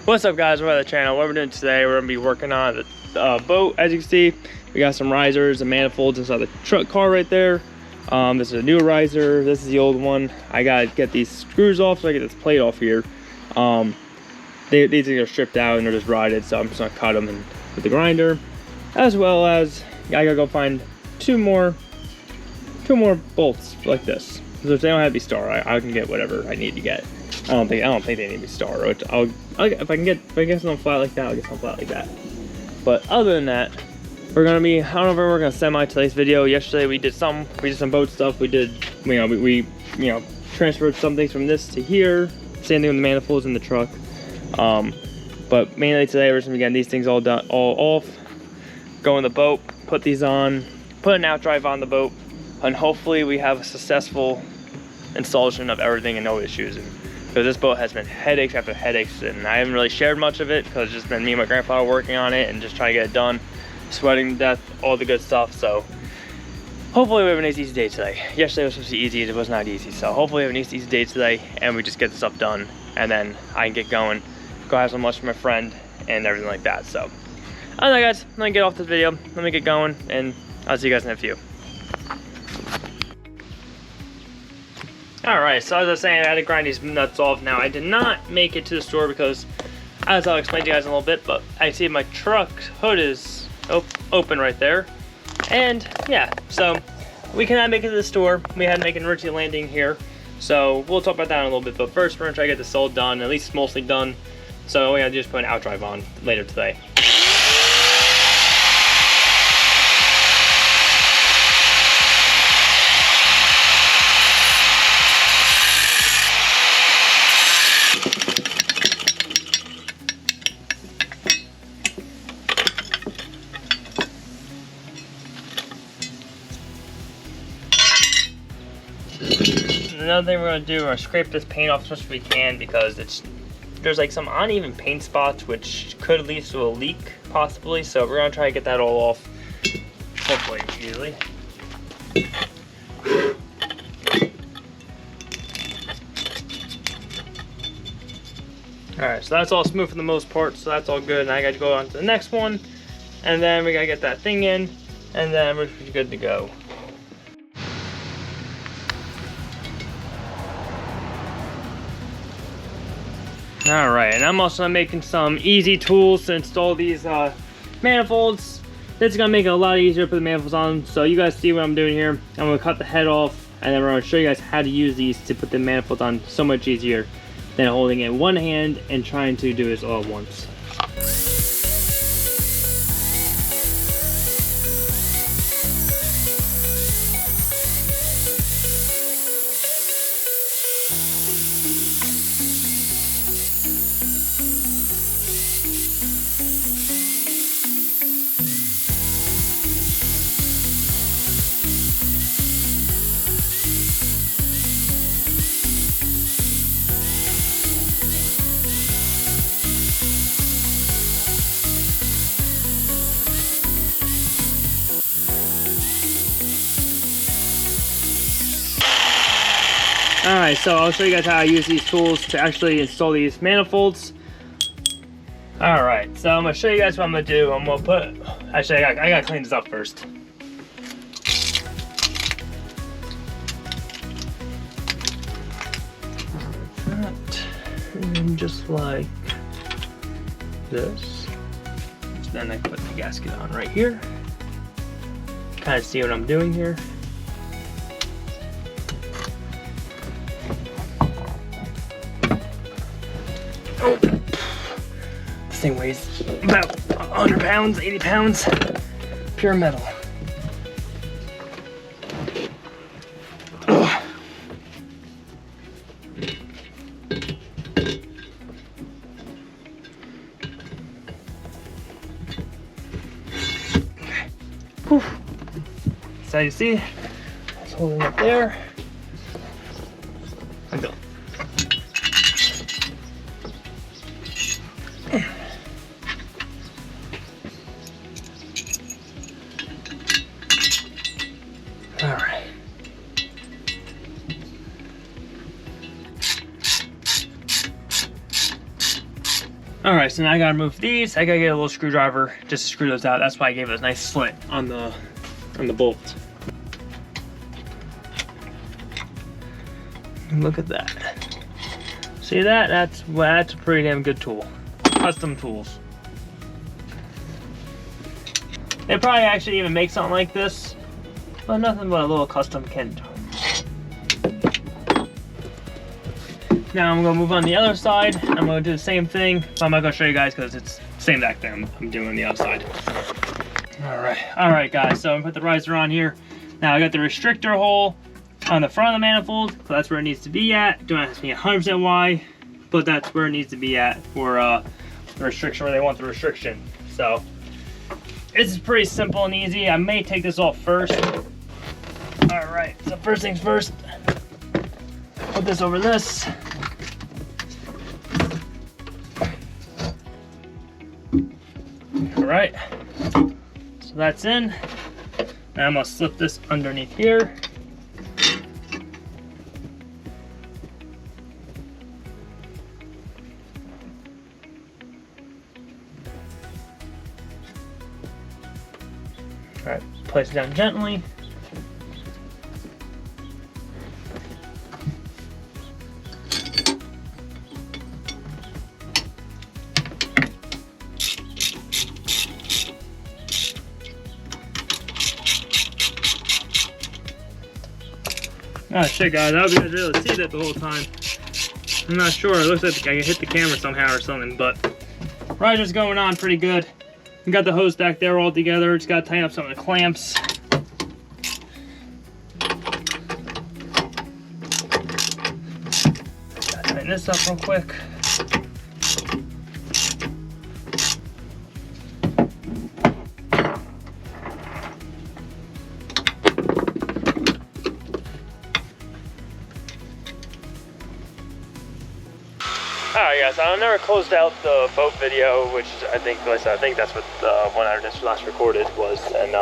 What's up, guys? We're at the channel. What we're doing today, we're gonna be working on the boat. As you can see, we got some risers and manifolds inside the truck car right there. This is a new riser. This is the old one. I gotta get these screws off so I get this plate off here. These things are stripped out and they're just rotted, so I'm just gonna cut them with the grinder. As well as I gotta go find two more bolts like this. So they don't have to be star. I can get whatever I need to get. I don't think they need to be star. If I can get something flat like that, I'll get something flat like that. But other than that, we're gonna be, I don't know if we're gonna semi today's video. Yesterday we did some boat stuff. We did, we transferred some things from this to here. Same thing with the manifolds in the truck. But mainly today we're just gonna be getting these things all done, all off. Go in the boat, put these on, put an outdrive on the boat, and hopefully we have a successful installation of everything and no issues. Because this boat has been headaches after headaches, and I haven't really shared much of it because it's just been me and my grandpa working on it and just trying to get it done, sweating to death, all the good stuff. So hopefully we have an easy day today. Yesterday was supposed to be easy, it was not easy. So hopefully we have an easy day today and we just get the stuff done, and then I can get going, go have some lunch with my friend and everything like that. So other than that, guys, I'm gonna get off this video, let me get going, and I'll see you guys in a few. Alright, so as I was saying, I had to grind these nuts off. Now, I did not make it to the store because, as I'll explain to you guys in a little bit, but I see my truck hood is open right there. And, yeah, so we cannot make it to the store. We had to make an emergency landing here. So, we'll talk about that in a little bit. But first, we're going to try to get this all done, at least mostly done. So, we have to just put an outdrive on later today. Another thing we're going to do, we're going to scrape this paint off as much as we can because there's like some uneven paint spots which could lead to a leak possibly. So we're going to try to get that all off, hopefully easily. Alright, so that's all smooth for the most part, so that's all good. And I got to go on to the next one, and then we got to get that thing in, and then we're good to go. Alright, and I'm also making some easy tools to install these manifolds. This is going to make it a lot easier to put the manifolds on. So you guys see what I'm doing here. I'm going to cut the head off, and then we're going to show you guys how to use these to put the manifolds on so much easier than holding it in one hand and trying to do this all at once. Alright, so I'll show you guys how I use these tools to actually install these manifolds. Alright, so I'm going to show you guys what I'm going to do. I'm going to put, actually I got to clean this up first. And just like this. So then I put the gasket on right here. Kind of see what I'm doing here. Oh, this thing weighs about 100 pounds, 80 pounds, pure metal. Ugh. Whew. So you see, it's holding up there. I go. Alright. All right, so now I gotta remove these. I gotta get a little screwdriver just to screw those out. That's why I gave it a nice slit on the bolt. Look at that. See that? That's a pretty damn good tool. Custom tools. They probably actually even make something like this, but nothing but a little custom kit. Now I'm gonna move on the other side. I'm gonna do the same thing, but I'm not gonna show you guys because it's the same exact thing I'm doing on the other side. All right, guys. So I'm gonna put the riser on here. Now I got the restrictor hole on the front of the manifold, so that's where it needs to be at. Don't ask me 100% why, but that's where it needs to be at for the restriction, where they want the restriction. So it's pretty simple and easy. I may take this off first. All right. So first things first. Put this over this. All right, so that's in. Now I'm gonna slip this underneath here. All right, place it down gently. Oh shit, guys, I hope you guys were able to see that the whole time. I'm not sure, it looks like I hit the camera somehow or something, but riser's going on pretty good. We got the hose back there all together, just gotta tighten up some of the clamps. Gotta tighten this up real quick. Alright guys, I never closed out the boat video, which I think that's what the one I just last recorded was. And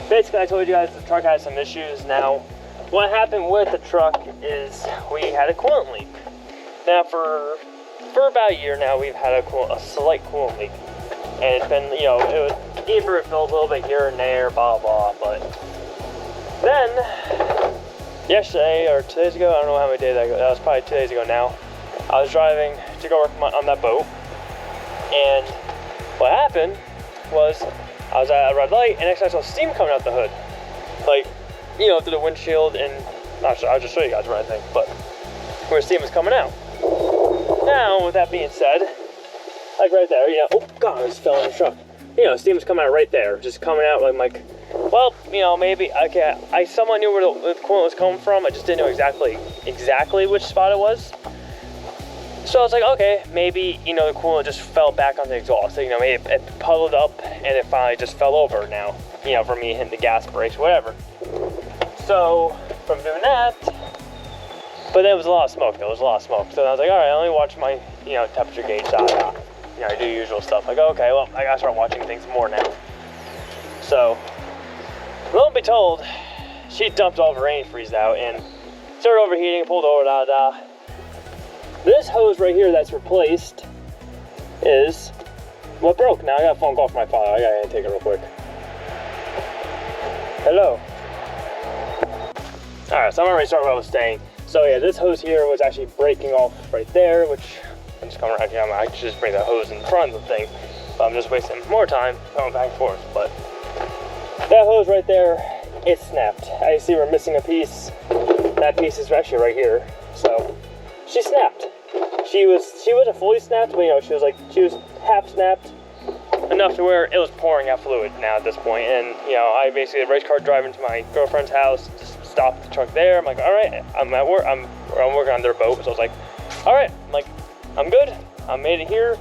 basically I told you guys the truck had some issues. Now, what happened with the truck is we had a coolant leak. Now for about a year now, we've had a slight coolant leak. And it's been, you know, it was either it filled a little bit here and there, blah, blah, but then yesterday or 2 days ago, I don't know how many days ago, that was probably 2 days ago now, I was driving to go work on that boat, and what happened was I was at a red light, and next I saw steam coming out the hood, like, you know, through the windshield, and I'll just show you guys where I think, but where steam is coming out. Now, with that being said, like right there, you know, oh god, I just fell in the truck. You know, steam is coming out right there, just coming out. Like, well, you know, maybe okay, I somewhat knew where the coolant was coming from. I just didn't know exactly which spot it was. So I was like, okay, maybe, you know, the coolant just fell back on the exhaust. So, you know, maybe it puddled up and it finally just fell over now, you know, from me hitting the gas brakes, whatever. So, from doing that, but there was a lot of smoke. So I was like, all right, let me watch my, you know, temperature gauge, You know, I do usual stuff. Like, okay, well, I gotta start watching things more now. So, lo and behold, she dumped all her antifreeze out and started overheating, pulled over, This hose right here that's replaced is what broke. Now I got a phone call from my father. I gotta take it real quick. Hello. Alright, so I'm already starting what I was saying. So yeah, this hose here was actually breaking off right there, which I'm just coming right here. I could just bring the hose in front of the thing, but I'm just wasting more time going back and forth. But that hose right there, it snapped. I see we're missing a piece. That piece is actually right here. So she snapped. She wasn't fully snapped, but you know, she was half snapped, enough to where it was pouring out fluid now at this point. And you know, I basically had a race car driving to my girlfriend's house, just stopped the truck there. I'm like, all right, I'm at work. I'm working on their boat, so I was like, all right, I'm good. I made it here,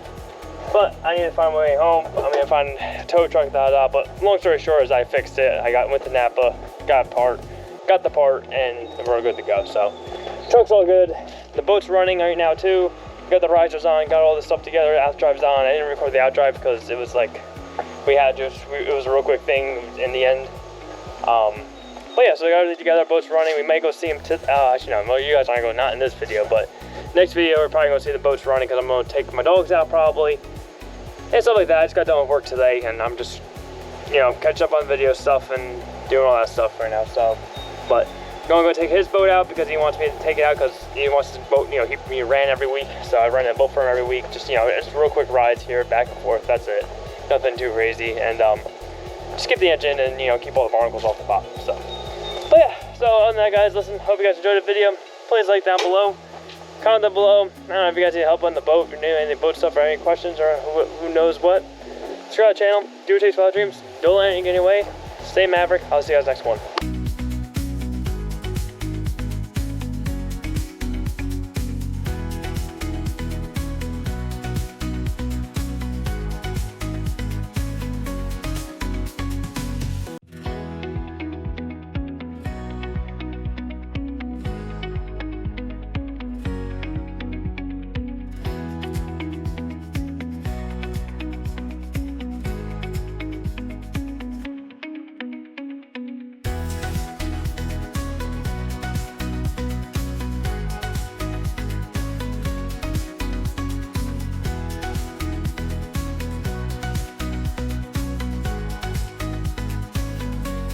but I need to find my way home. I'm gonna find a tow truck, But long story short is I fixed it. I went to Napa, got the part, and we're good to go. So truck's all good. The boat's running right now too. Got the risers on, got all this stuff together. Outdrive's on. I didn't record the outdrive because it was like it was a real quick thing in the end. But yeah, so we got it together. Boat's running. We might go see him. Actually, no, you guys aren't going, not in this video, but next video we're probably gonna see the boat's running because I'm gonna take my dogs out probably, and stuff like that. I just got done with work today, and I'm just, you know, catch up on video stuff and doing all that stuff right now. So, but gonna go take his boat out because he wants me to take it out because he wants his boat, you know, he ran every week. So I run a boat for him every week. Just, you know, it's real quick rides here, back and forth. That's it. Nothing too crazy. And just keep the engine and, you know, keep all the barnacles off the bottom. So, but yeah. So other than that, guys, listen. Hope you guys enjoyed the video. Please like down below. Comment down below. I don't know if you guys need help on the boat, or any boat stuff, or any questions, or who knows what. Subscribe to the channel. Do what it takes for our dreams. Don't let anything get in your way. Stay maverick. I'll see you guys next one.